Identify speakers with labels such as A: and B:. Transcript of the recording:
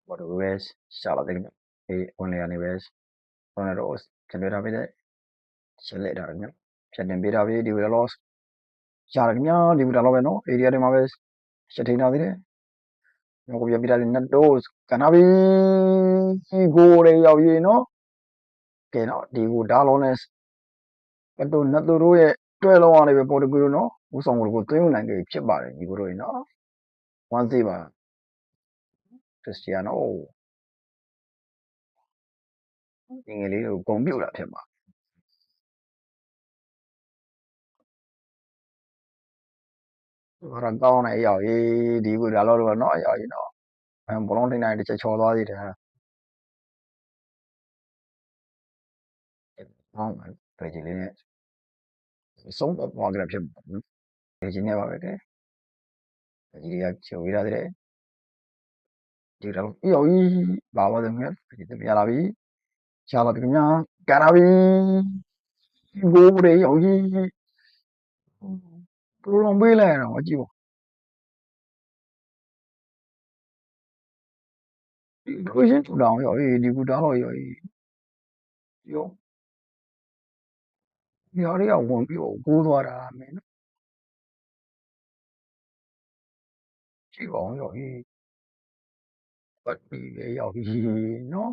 A: Bordeaux ရှာလာတယ်အေးဝင်လေကနေပဲဝင်လာတော့ကျွန်တော်ထားပေးတဲ့ရှင်းလက်တာညဖြတ်တင်ပေးတာပဲဒီဝေလောရှာတယ်ညဒီဝေလောပဲနော် area တွေမှာပဲရှင်းထင်းထားသေးတယ်ညကိုပြပြတာနတ်တော့ကနာဘီကိုရေရောက်ရေးနော်ကဲနော်ဒီကိုဒါလုံးနဲ့ကတော့နတ်တို့ရဲ့တွဲလုံးအောင်လည်းပဲပေါ်တကူနော်ဦးဆောင်ကိုသွင်းနိုင်ကြဖြစ်ပါတယ်ဒီကိုတို့နော်ဝမ်းစီပါခရစ္စတီယာနိုငယ်လေးကိုဂုံပြုတ်တာဖြစ်ပါဘာကောင်းနေရောက်ရေးဒီကိုဒါတော့နော်ရောက်ရေးနော်ဘလုံးထိန်တိုင်းတစ်ချက်ချော်သွားသေးတယ်ဟောင်းတယ်ကြည်လေးနဲ့ဆုံးတော့ကြရဖြစ်တယ်ကြည်နေပါပဲတဲ့ကြည်ရချိုးရတဲ့ကြည်တော့ရောက်ရေးဘာပါတယ်ငယ်ကြည်ပြလာပြီရှာလာတယ်ညာကနာပြီဘိုးရေရောက်ရေးဘလုံးပေးလိုက်တော့ကြည့်ပါဒီရှင်းထူတောင်ရောက်ရေးဒီကူတားတော့ရောက်ရေးရောဒီဟာတွေကဝင်ပြီးတော့ကိုးသွားတာမင်းကြည့်ပါအောင်ရောက်ရေးပတ်ပြီးရောက်ရေးနော်